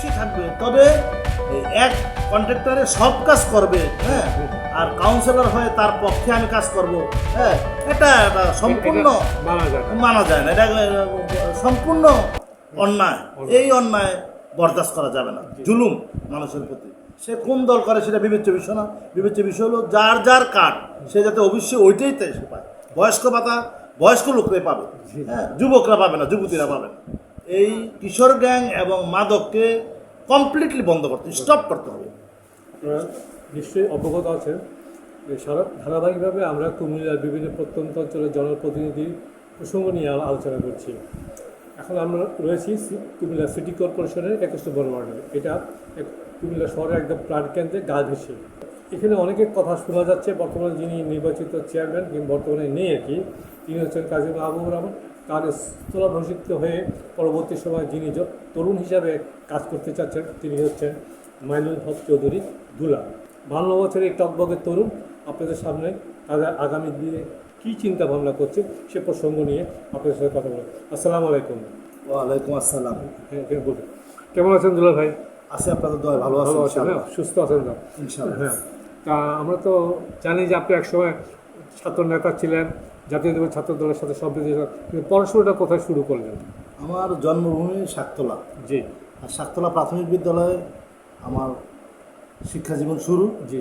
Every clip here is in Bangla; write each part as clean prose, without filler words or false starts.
অবশ্যই থাকবে, তবে এই এক কন্ট্রাক্টরে সব কাজ করবে, হ্যাঁ, আর কাউন্সিলর হয়ে তার পক্ষে আমি কাজ করব, হ্যাঁ, এটা সম্পূর্ণ মানা যায় না, এটা সম্পূর্ণ অন্যায়। এই অন্যায় বরদাস্ত করা যাবে না, জুলুম মানুষের প্রতি। সে কোন দল করে সেটা বিবেচ্য বিষয় না, বিবেচ্য বিষয় হলো যার যার কার্ড সে যাতে অবশ্যই ওইটাই তাই সে পায়। বয়স্ক ভাতা বয়স্ক লোকরাই পাবে, হ্যাঁ, যুবকরা পাবে না, যুবতীরা পাবে না। এই কিশোর গ্যাং এবং মাদককে কমপ্লিটলি বন্ধ করতে, স্টপ করতে হবে। আপনারা নিশ্চয়ই অবগত আছেন যে ধারাবাহিকভাবে আমরা কুমিল্লার বিভিন্ন প্রত্যন্ত অঞ্চলের জনপ্রতিনিধি প্রসঙ্গ নিয়ে আলোচনা করছি। এখন আমরা রয়েছি কুমিল্লা সিটি কর্পোরেশনের 21 নম্বর ওয়ার্ডে। এটা কুমিল্লা শহরের একদম প্রাণকেন্দ্রে গা ঘেঁষে। এখানে অনেকের কথা শোনা যাচ্ছে। বর্তমানে যিনি নির্বাচিত চেয়ারম্যান কিংবা বর্তমানে নেই আর কি, তিনি হচ্ছেন কাজী মাহবুবুর রহমান। তার স্থলাভিষিক্ত হয়ে পরবর্তী সময় যিনি তরুণ হিসাবে কাজ করতে চাচ্ছেন তিনি হচ্ছেন মাইনুল হক চৌধুরী দুলা। 52 বছরের টকবগের তরুণ আপনাদের সামনে তাদের আগামী দিনে কী চিন্তা ভাবনা করছে সে প্রসঙ্গ নিয়ে আপনাদের সাথে কথা বলব। আসসালামু আলাইকুম। ওয়ালাইকুম আসসালাম। হ্যাঁ বলুন, কেমন আছেন দুলা ভাই? আছে আপনাদের দয়া, ভালো আছেন? সুস্থ আছেন তো? ইনশাআল্লাহ। হ্যাঁ, তা আমরা তো জানি যে আপনি একসময় ছাত্র নেতা ছিলেন, জাতীয় ছাত্র দলের সাথে সম্পৃক্ত ছিলেন, কিন্তু পড়াশোনাটা কোথায় শুরু করলেন? আমার জন্মভূমি শাকতলা। জি। আর শাকতলা প্রাথমিক বিদ্যালয়ে আমার শিক্ষা জীবন শুরু। জি।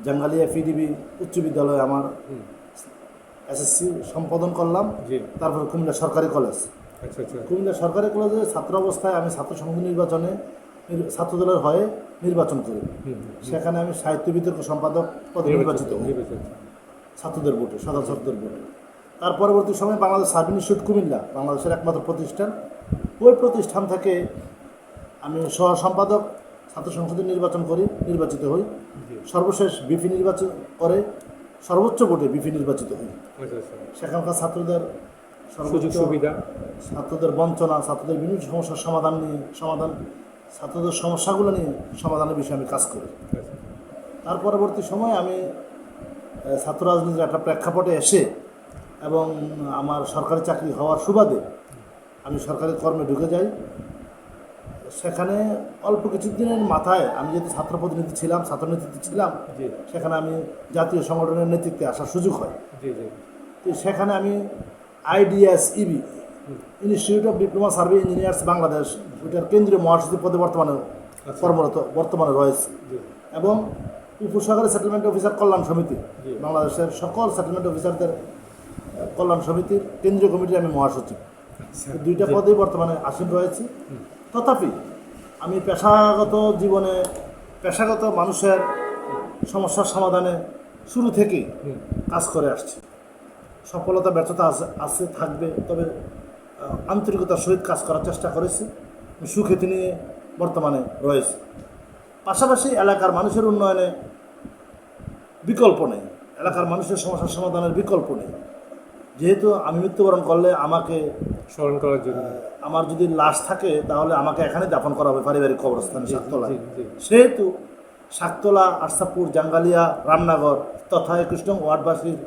জাঙ্গালিয়া পিডিবি উচ্চ বিদ্যালয়ে আমার এসএসসি সম্পাদন করলাম। জি। তারপর কুমিল্লা সরকারি কলেজ। আচ্ছা আচ্ছা। কুমিল্লা সরকারি কলেজে ছাত্র অবস্থায় আমি ছাত্র সংসদ নির্বাচনে ছাত্রদলের হয়ে নির্বাচন করি। সেখানে আমি সাহিত্য বিতর্ক সম্পাদক পদে নির্বাচিত হই ছাত্রদের ভোটে, সাধারণ ছাত্রদের ভোটে। তার পরবর্তী সময় বাংলাদেশ সার্ভিস ইনস্টিটিউট কুমিল্লা, বাংলাদেশের একমাত্র প্রতিষ্ঠান, ওই প্রতিষ্ঠান থেকে আমি সহ সম্পাদক ছাত্র সংসদে নির্বাচিত হই। সর্বশেষ বিপি নির্বাচন করে সর্বোচ্চ ভোটে বিপি নির্বাচিত হই। সেখানকার ছাত্রদের সুযোগ সুবিধা, ছাত্রদের বঞ্চনা, ছাত্রদের বিভিন্ন সমস্যার ছাত্রদের সমস্যাগুলো নিয়ে সমাধানের বিষয়ে আমি কাজ করি। তার পরবর্তী সময় আমি ছাত্র রাজনীতির একটা প্রেক্ষাপটে এসে এবং আমার সরকারি চাকরি হওয়ার সুবাদে আমি সরকারি কর্মে ঢুকে যাই। সেখানে অল্প কিছুদিনের মাথায় আমি যেহেতু ছাত্র প্রতিনিধি ছিলাম, ছাত্র নেতৃত্বে ছিলাম, সেখানে আমি জাতীয় সংগঠনের নেতৃত্বে আসার সুযোগ হয়। তো সেখানে আমি IDSEB, institute of diploma survey engineers Bangladesh, ওইটার কেন্দ্রীয় মহাসচিব পদে বর্তমানে রয়েছে, এবং উপসহকারী সেটেলমেন্ট অফিসার কল্যাণ সমিতি, বাংলাদেশের সকল সেটেলমেন্ট অফিসারদের কল্যাণ সমিতির কেন্দ্রীয় কমিটির আমি মহাসচিব। দুইটা পদেই বর্তমানে আসীন রয়েছি। তথাপি আমি পেশাগত মানুষের সমস্যার সমাধানে শুরু থেকেই কাজ করে আসছি। সফলতা ব্যর্থতা আছে, থাকবে, তবে আন্তরিকতার সহিত কাজ করার চেষ্টা করেছি। সুখ্যাতি নিয়ে বর্তমানে রয়েছে। পাশাপাশি এলাকার মানুষের উন্নয়নে বিকল্প নেই, এলাকার মানুষের সমস্যার সমাধানের বিকল্প নেই। যেহেতু আমি মৃত্যুবরণ করলে আমাকে স্মরণ করার জন্য আমার যদি লাশ থাকে তাহলে আমাকে এখানে দাফন করা হবে পারিবারিক কবরস্থানে শাকতলায়। সেহেতু শাকতলা, আরসাপুর, জাঙ্গালিয়া, রামনগর তথা 21 নং ওয়ার্ডবাসীর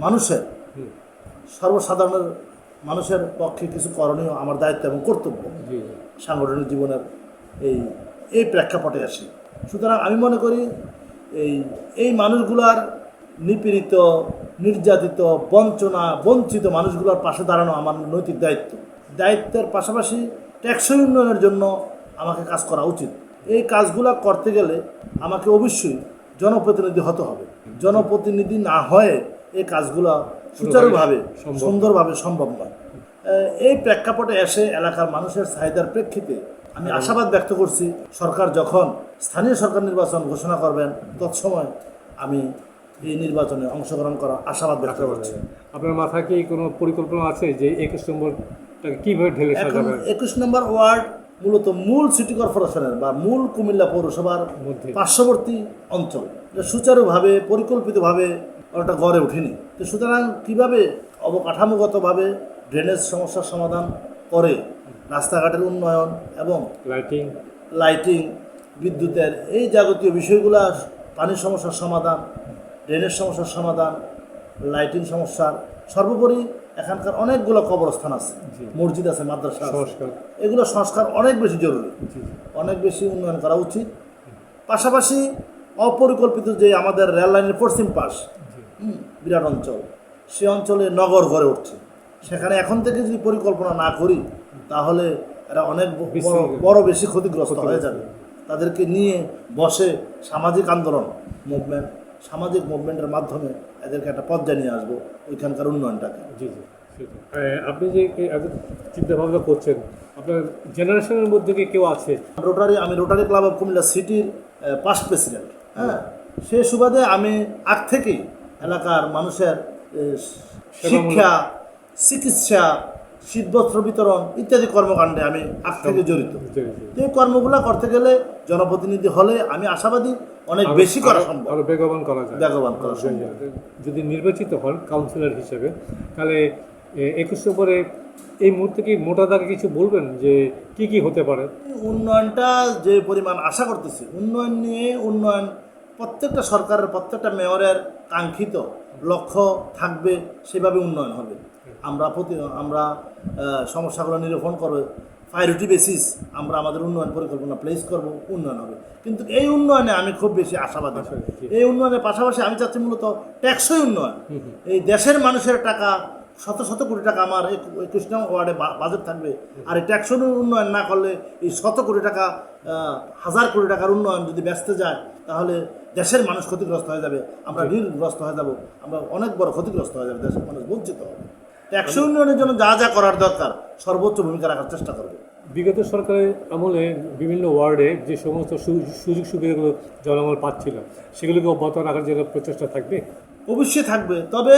মানুষের সর্বসাধারণের মানুষের পক্ষে কিছু করণীয় আমার দায়িত্ব এবং কর্তব্য সাংগঠনিক জীবনের এই প্রেক্ষাপটে আসি। সুতরাং আমি মনে করি এই মানুষগুলার নিপীড়িত, নির্যাতিত, বঞ্চিত মানুষগুলোর পাশে দাঁড়ানো আমার নৈতিক দায়িত্বের পাশাপাশি টেকসই উন্নয়নের জন্য আমাকে কাজ করা উচিত। এই কাজগুলো করতে গেলে আমাকে অবশ্যই জনপ্রতিনিধি হতে হবে। জনপ্রতিনিধি না হয়ে এই কাজগুলো সুচারুভাবে, সুন্দরভাবে সম্ভব নয়। এই প্রেক্ষাপটে এসে এলাকার মানুষের চাহিদার প্রেক্ষিতে আমি আশাবাদ ব্যক্ত করছি, সরকার যখন স্থানীয় সরকার নির্বাচন ঘোষণা করবেন তৎসময় আমি এই নির্বাচনে অংশগ্রহণ করার আশাবাদ ব্যক্ত করছি। আপনার মাথায় কি কোনো পরিকল্পনা আছে যে 21 নম্বরটাকে কীভাবে ঢেলে সাজাবেন? 21 নম্বর ওয়ার্ড মূলত মূল সিটি কর্পোরেশনের বা মূল কুমিল্লা পৌরসভার পার্শ্ববর্তী অঞ্চল, সুচারুভাবে পরিকল্পিতভাবে ওটা গড়ে ওঠেনি। তো সুতরাং কীভাবে অবকাঠামোগতভাবে ড্রেনেজ সমস্যার সমাধান করে, রাস্তাঘাটের উন্নয়ন এবং লাইটিং, বিদ্যুতের এই যাবতীয় বিষয়গুলো, পানির সমস্যার সমাধান, ড্রেনেজ সমস্যার সমাধান, লাইটিং সমস্যার, সর্বোপরি এখানকার অনেকগুলো কবরস্থান আছে, জি। মসজিদ আছে, মাদ্রাসা আছে। সংস্কার। এগুলো সংস্কার অনেক বেশি জরুরি, জি জি অনেক বেশি উন্নয়ন করা উচিত। পাশাপাশি অপরিকল্পিত যে আমাদের রেল লাইনের পশ্চিম পাশ, বিরাট অঞ্চল, সে অঞ্চলে নগর গড়ে উঠছে। সেখানে এখন থেকে যদি পরিকল্পনা না করি তাহলে এরা অনেক বড় বেশি ক্ষতিগ্রস্ত হয়ে যাবে। তাদেরকে নিয়ে বসে সামাজিক আন্দোলন মুভমেন্ট, সামাজিক মুভমেন্টের মাধ্যমে এদেরকে একটা পর্যায়ে নিয়ে আসবো ওইখানকার উন্নয়নটাকে। জি জি সেটাই। আপনি যে এত চিন্তাভাবনা করছেন, আপনার জেনারেশনের মধ্যে কি কেউ আছে? আমি রোটারি ক্লাব অফ কুমিল্লা সিটির পাস্ট প্রেসিডেন্ট। হ্যাঁ, সে সুবাদে আমি আগ থেকেই এলাকার মানুষের শিক্ষা, চিকিৎসা, শীতবস্ত্র বিতরণ ইত্যাদি কর্মকাণ্ডে আমি আগ থেকে জড়িত। জি, জি। এই কর্মগুলো করতে গেলে জনপ্রতিনিধি হলে আমি আশাবাদী অনেক বেশি করা সম্ভব, আরো বেগবান করা যায়। বেগবান করা সম্ভব। যদি নির্বাচিত হন কাউন্সিলর হিসেবে, তাহলে 21 নম্বরে এই মুহূর্তে কি মোটা দাগে কিছু বলবেন যে কি কি হতে পারে? উন্নয়নটা যে পরিমাণ আশা করতেছি, উন্নয়ন প্রত্যেকটা সরকারের, প্রত্যেকটা মেয়রের কাঙ্ক্ষিত লক্ষ্য থাকবে, সেভাবে উন্নয়ন হবে। আমরা সমস্যাগুলো নিরূপণ করবে, প্রায়োরিটি বেসিস আমরা আমাদের উন্নয়ন পরিকল্পনা প্লেস করব, উন্নয়ন হবে। কিন্তু এই উন্নয়নে আমি খুব বেশি আশাবাদী। এই উন্নয়নের পাশাপাশি আমি চাচ্ছি মূলত টেকসই উন্নয়ন। এই দেশের মানুষের টাকা, শত শত কোটি টাকা আমার 21 নং ওয়ার্ডে বাজেট থাকবে, আর এই টেকসই উন্নয়ন না করলে এই শত কোটি টাকা, হাজার কোটি টাকার উন্নয়ন যদি ব্যস্ত যায় তাহলে দেশের মানুষ ক্ষতিগ্রস্ত হয়ে যাবে, আমরা ঋণগ্রস্ত হয়ে যাব, আমরা অনেক বড় ক্ষতিগ্রস্ত হয়ে যাবে, দেশের মানুষ বঞ্চিত হবে। টেকসই উন্নয়নের জন্য যা যা করার দরকার সর্বোচ্চ ভূমিকা রাখার চেষ্টা করবে। বিগত সরকারের আমলে বিভিন্ন ওয়ার্ডে যে সমস্ত সুযোগ সুবিধাগুলো জনগণ পাচ্ছিল, সেগুলোকে অব্যাহত রাখার জন্য প্রচেষ্টা থাকবে। অবশ্যই থাকবে, তবে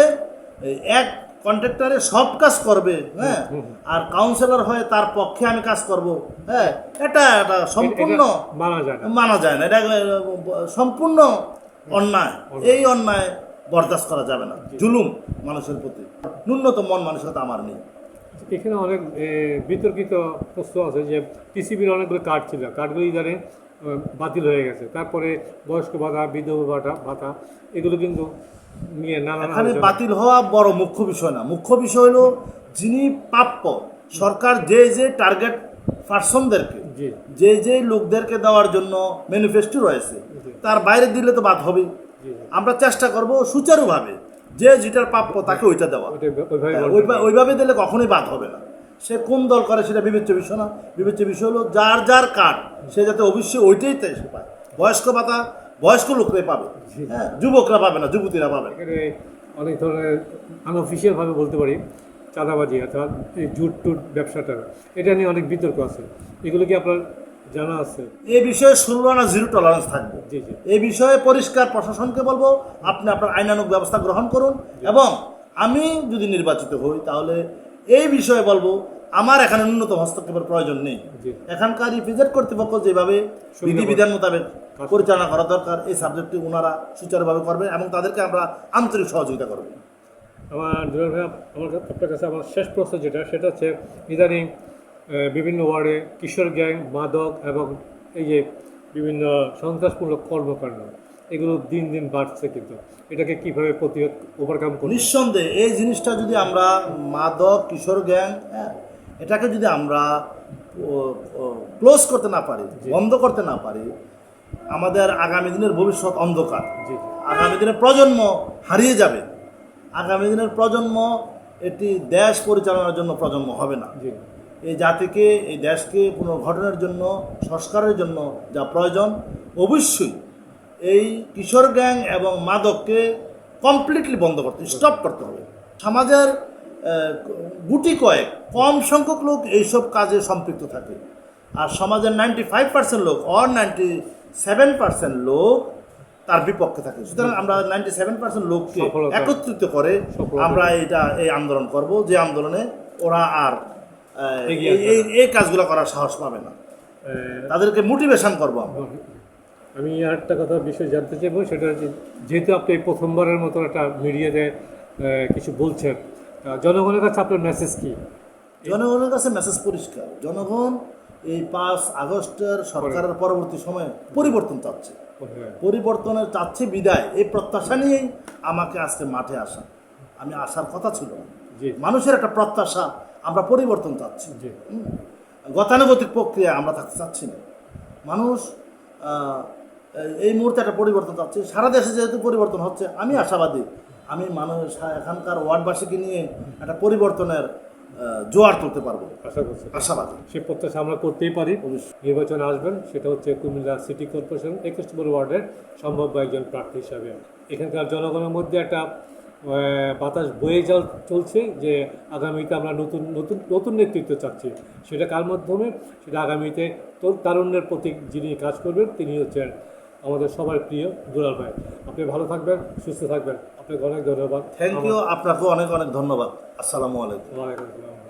এক কন্ট্রাক্টরে সব কাজ করবে, হ্যাঁ, আর কাউন্সিলর হয়ে তার পক্ষে আমি কাজ করব, হ্যাঁ, এটা সম্পূর্ণ মানা যায় না। এটা সম্পূর্ণ অন্যায়। এই অন্যায় বরদাস্ত করা যাবে না। জুলুম মানুষের প্রতি, ন্যূনতম মন মানসিকতা আমার নেই। এখানে অনেক বিতর্কিত প্রশ্ন আছে যে টিসিবির অনেকগুলো কার্ড ছিল, কার্ডগুলো ইদানে বাতিল হয়ে গেছে। তারপরে বয়স্ক ভাতা, বিধবা ভাতা, এগুলো কিন্তু নিয়ে এখানে বাতিল হওয়া বড় মুখ্য বিষয় না। মুখ্য বিষয় হলো যিনি প্রাপ্য, সরকার যে যে টার্গেট পার্সনদেরকে, যে লোকদেরকে দেওয়ার জন্য ম্যানিফেস্টো রয়েছে, তার বাইরে দিলে তো বাদ হবে। আমরা চেষ্টা করব সুচারুভাবে যে যেটার প্রাপ্য তাকে ওইটা দেওয়া। ওইভাবে দিলে কখনোই বাদ হবে না। সে কোন দল করে সেটা বিবেচ্য বিষয় না। বিবেচ্য বিষয় হলো যার যার কার্ড সে যাতে অবশ্যই ওইটাই সে পায়। বয়স্ক ভাতা বয়স্ক লোকরাই পাবে, হ্যাঁ, যুবকরা পাবে না, যুবতীরা পাবে। অনেক ধরনের আনঅফিসিয়ালভাবে বলতে পারি চাঁদাবাজি অর্থাৎ এই জুট টুট ব্যবসাটা, এটা নিয়ে অনেক বিতর্ক আছে। এগুলো কি আপনার জানা আছে? এই বিষয়ে 16 আনা জিরো টলারেন্স থাকবে। জি জি। এই বিষয়ে পরিষ্কার প্রশাসনকে বলবো আপনি আপনার আইনানুগ ব্যবস্থা গ্রহণ করুন, এবং আমি যদি নির্বাচিত হই তাহলে এই বিষয়ে বলবো আমার এখানে ন্যূনতম হস্তক্ষেপের প্রয়োজন নেই। এখানকার রিপ্রেজেন্ট কর্তৃপক্ষ যেভাবে বিধিবিধান মোতাবেক পরিচালনা করা দরকার, এই সাবজেক্টটি ওনারা সুচারুভাবে করবেন এবং তাদেরকে আমরা আন্তরিক সহযোগিতা করব। আমার দুলাল ভাই, আপনার কাছে আমার শেষ প্রশ্ন সেটা হচ্ছে ইদানিং বিভিন্ন ওয়ার্ডে কিশোর গ্যাং, মাদক এবং এই যে বিভিন্ন সন্ত্রাসমূলক কর্মকাণ্ড, এগুলো দিন দিন বাড়ছে, কিন্তু এটাকে কীভাবে ওভারকাম করব? নিঃসন্দেহে এই জিনিসটা যদি আমরা মাদক, কিশোর গ্যাং, হ্যাঁ, এটাকে যদি আমরা ক্লোজ করতে না পারি, বন্ধ করতে না পারি, আমাদের আগামী দিনের ভবিষ্যৎ অন্ধকার। আগামী দিনের প্রজন্ম হারিয়ে যাবে। আগামী দিনের প্রজন্ম এটি দেশ পরিচালনার জন্য প্রজন্ম হবে না। এই জাতিকে, এই দেশকে পুনর্গঠনের জন্য, সংস্কারের জন্য যা প্রয়োজন, অবশ্যই এই কিশোর গ্যাং এবং মাদককে কমপ্লিটলি বন্ধ করতে, স্টপ করতে হবে। সমাজের গুটি কয়েক কম সংখ্যক লোক এইসব কাজে সম্পৃক্ত থাকে, আর সমাজের 95% লোক, 97% লোক তার বিপক্ষে থাকে। সুতরাং আমরা 97% লোককে একত্রিত করে আমরা এই আন্দোলন করব, যে আন্দোলনে ওরা আর এই কাজগুলো করার সাহস পাবে না। তাদেরকে মোটিভেশন করবো আমরা। আমি আরেকটা কথা বিষয় জানতে চাইবো, সেটা হচ্ছে যেহেতু আপনি প্রথমবারের মতো একটা মিডিয়াতে কিছু বলছেন, জনগণের কাছে আপনার মেসেজ কি? জনগণের কাছে মেসেজ পরিষ্কার। জনগণ এই 5 আগস্টের সরকারের পরবর্তী সময়ে পরিবর্তন চাচ্ছে। পরিবর্তনের চাচ্ছে বিদায়, এই প্রত্যাশা নিয়েই আমাকে আজকে মাঠে আসা। আমি আসার কথা ছিল, জি। মানুষের একটা প্রত্যাশা, আমরা পরিবর্তন চাচ্ছি। জি গতানুগতিক প্রক্রিয়া আমরা থাকতে চাচ্ছি না। মানুষ এই মুহূর্তে একটা পরিবর্তন চাচ্ছে। সারা দেশে যেহেতু পরিবর্তন হচ্ছে, আমি আশাবাদী। আমি মানুষ এখানকার ওয়ার্ডবাসীকে নিয়ে একটা পরিবর্তনের জোয়ার তুলতে পারবো, আশা করছি। আশাবাদী। সে প্রত্যাশা আমরা করতেই পারি। নির্বাচন আসবেন, সেটা হচ্ছে কুমিল্লা সিটি কর্পোরেশন 21 নম্বর ওয়ার্ডের সম্ভাব্য একজন প্রার্থী হিসাবে। এখানকার জনগণের মধ্যে একটা বাতাস বয়ে চলছে যে আগামীতে আমরা নতুন নতুন নতুন নেতৃত্ব চাচ্ছি। সেটা কার মাধ্যমে? সেটা আগামীতে তারুণ্যের প্রতীক যিনি কাজ করবেন তিনি হচ্ছেন আমাদের সবার প্রিয় দুলাল ভাই। আপনি ভালো থাকবেন, সুস্থ থাকবেন। আপনাকে অনেক ধন্যবাদ। থ্যাংক ইউ, আপনাকেও অনেক অনেক ধন্যবাদ। আসসালামু আলাইকুম। ওয়ালাইকুম আসসালাম।